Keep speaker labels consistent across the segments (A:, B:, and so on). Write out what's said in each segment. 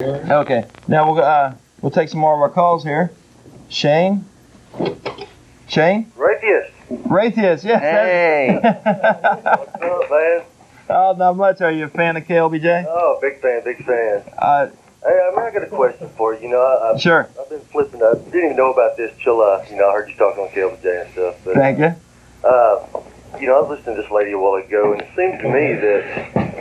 A: Okay, now we'll take some more of our calls here. Shane?
B: Raytheist.
A: Raytheist, yes.
C: Hey.
B: What's up, man?
A: Oh, not much. Are you a fan of KLBJ?
B: Oh, big fan. Hey, I got a question for you.
A: Sure.
B: I've been flipping. I didn't even know about this till I heard you talking on KLJ and stuff. But,
A: Thank you.
B: I was listening to this lady a while ago, and it seems to me that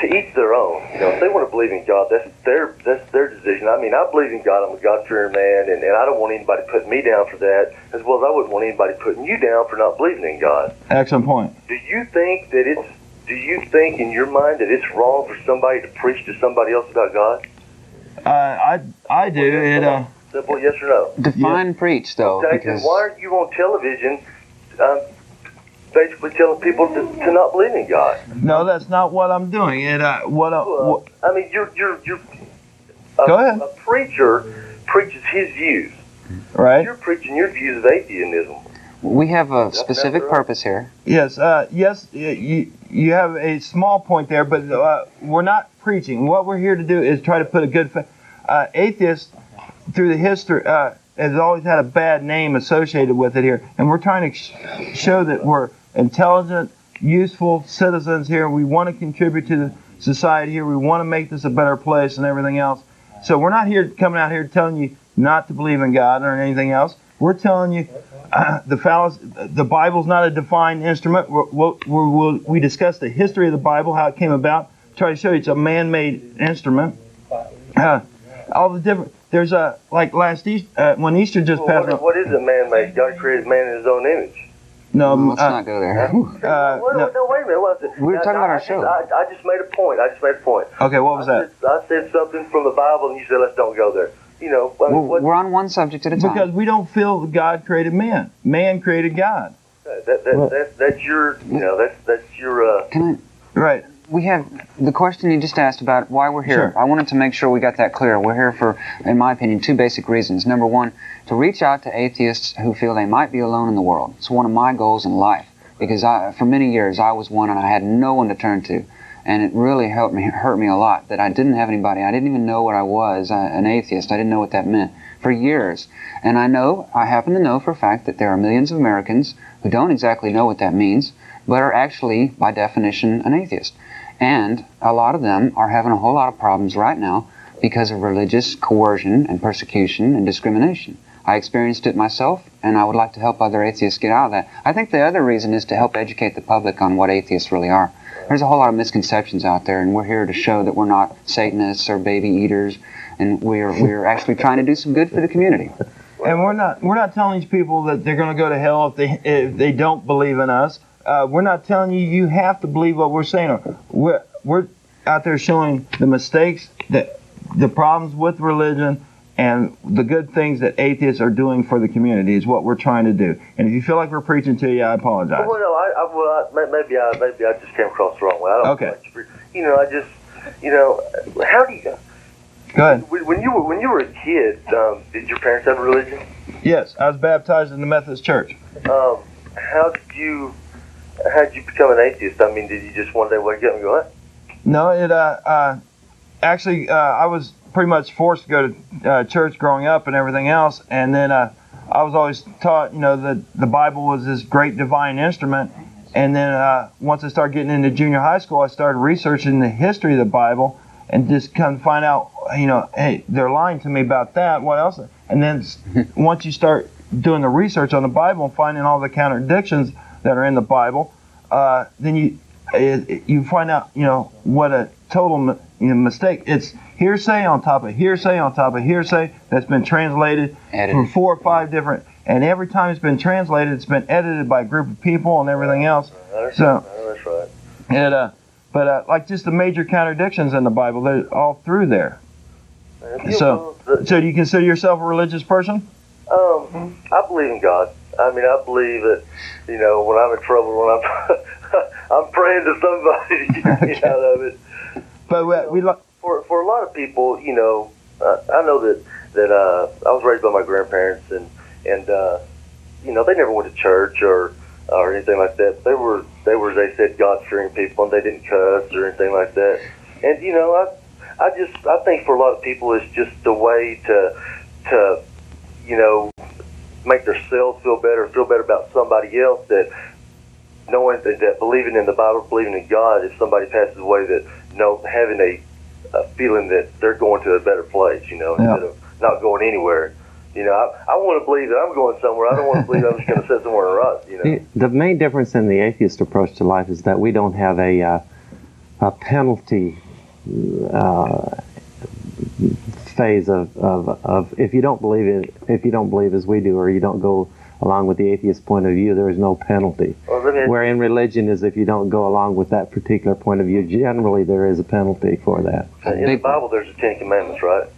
B: to each their own. If they want to believe in God, that's their decision. I mean, I believe in God. I'm a God-fearing man, and I don't want anybody putting me down for that, as well as I wouldn't want anybody putting you down for not believing in God.
A: Excellent point.
B: Do you think in your mind that it's wrong for somebody to preach to somebody else about God?
A: I do.
B: Simple yes or no.
C: Define preach, though.
B: Okay,
C: because
B: then why aren't you on television basically telling people to not believe in God?
A: No, that's not what I'm doing.
B: I mean, you're
A: Go ahead.
B: A preacher preaches his views.
A: Right.
B: You're preaching your views of atheism.
C: we have a specific purpose here.
A: Yes. You have a small point there, but we're not preaching. What we're here to do is try to put a good atheist through the history has always had a bad name associated with it here, and we're trying to show that we're intelligent, useful citizens here. We want to contribute to the society here. We want to make this a better place and everything else. So we're not coming out here telling you not to believe in God or anything else. We're telling you the Bible's not a defined instrument. We discuss the history of the Bible, how it came about. Try to show you it's a man-made instrument. All the different. There's like last Easter, when Easter just passed.
B: What is a man-made? God created man in His own image.
A: No,
C: let's not go there.
B: No, wait a minute. What is it?
C: We were talking about our show.
B: I just made a point.
A: Okay, what was that?
B: I said something from the Bible, and you said, let's don't go there.
C: We're on one subject at a time.
A: Because we don't feel that God created man. Man created God.
B: That's your, that's your.
C: Can I?
A: Right.
C: We have the question you just asked about why we're here.
A: Sure.
C: I wanted to make sure we got that clear. We're here for, in my opinion, two basic reasons. Number one, to reach out to atheists who feel they might be alone in the world. It's one of my goals in life, because for many years I was one and I had no one to turn to. And it really hurt me a lot that I didn't have anybody. I didn't even know what I was, an atheist. I didn't know what that meant for years. And I happen to know for a fact that there are millions of Americans who don't exactly know what that means, but are actually, by definition, an atheist. And a lot of them are having a whole lot of problems right now because of religious coercion and persecution and discrimination. I experienced it myself, and I would like to help other atheists get out of that. I think the other reason is to help educate the public on what atheists really are. There's a whole lot of misconceptions out there, and we're here to show that we're not Satanists or baby eaters, and we're actually trying to do some good for the community.
A: And we're not telling these people that they're going to go to hell if they don't believe in us. We're not telling you have to believe what we're saying. We're out there showing the mistakes, the problems with religion, and the good things that atheists are doing for the community is what we're trying to do. And if you feel like we're preaching to you, I apologize.
B: Well, no, maybe I just came across the wrong way. I don't
A: Okay.
B: How do you?
A: Go ahead.
B: When you were a kid, did your parents have a religion?
A: Yes, I was baptized in the Methodist Church.
B: How'd you become an atheist? I mean, did you just one day wake up and go, what?
A: No, I was pretty much forced to go to church growing up and everything else, and then I was always taught, that the Bible was this great divine instrument. And then once I started getting into junior high school, I started researching the history of the Bible and just kind of find out, hey, they're lying to me about that. What else? And then once you start doing the research on the Bible and finding all the contradictions that are in the Bible, then you find out, what a total mistake. It's hearsay on top of hearsay on top of hearsay that's been translated from 4 or 5 different. And every time it's been translated, it's been edited by a group of people and everything else.
B: That's right.
A: But like just the major contradictions in the Bible, they're all through there. So do you consider yourself a religious person?
B: I believe in God. I mean, I believe that, when I'm in trouble, when I'm praying to somebody to get out of it.
A: But
B: for a lot of people, I know that I was raised by my grandparents, and they never went to church or anything like that. They were they said God-fearing people, and they didn't cuss or anything like that. And I think for a lot of people it's just the way to make themselves feel better about somebody else, that knowing that believing in the Bible, believing in God, if somebody passes away, that having a feeling that they're going to a better place, instead of not going anywhere. I want to believe that I'm going somewhere. I don't want to believe I'm just going to sit somewhere and rust.
D: The main difference in the atheist approach to life is that we don't have a penalty phase of if you don't believe as we do, or you don't go along with the atheist point of view, there is no penalty. Where in religion is, if you don't go along with that particular point of view, generally there is a penalty for that.
B: In the Bible, there's the Ten Commandments, right?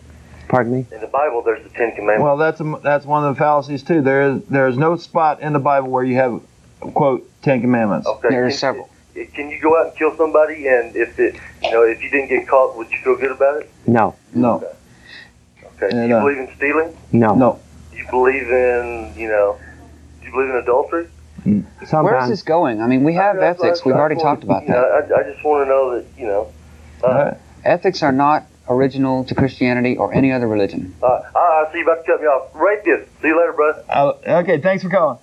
D: Pardon me?
B: In the Bible, there's the Ten Commandments.
A: Well, that's one of the fallacies too. There is no spot in the Bible where you have, quote, Ten Commandments.
B: Okay.
C: There are several.
B: Can you go out and kill somebody, and if you didn't get caught, would you feel good about it?
D: No.
B: Okay. Do you believe in stealing?
D: No.
B: Do you believe in do you believe in adultery?
D: Sometimes.
C: Where is this going? I mean, we have ethics. We've already talked about that.
B: I just want to know that
C: Ethics are not original to Christianity or any other religion.
B: I see you about to cut me off. Rate this. See you later, bro.
A: Okay, thanks for calling.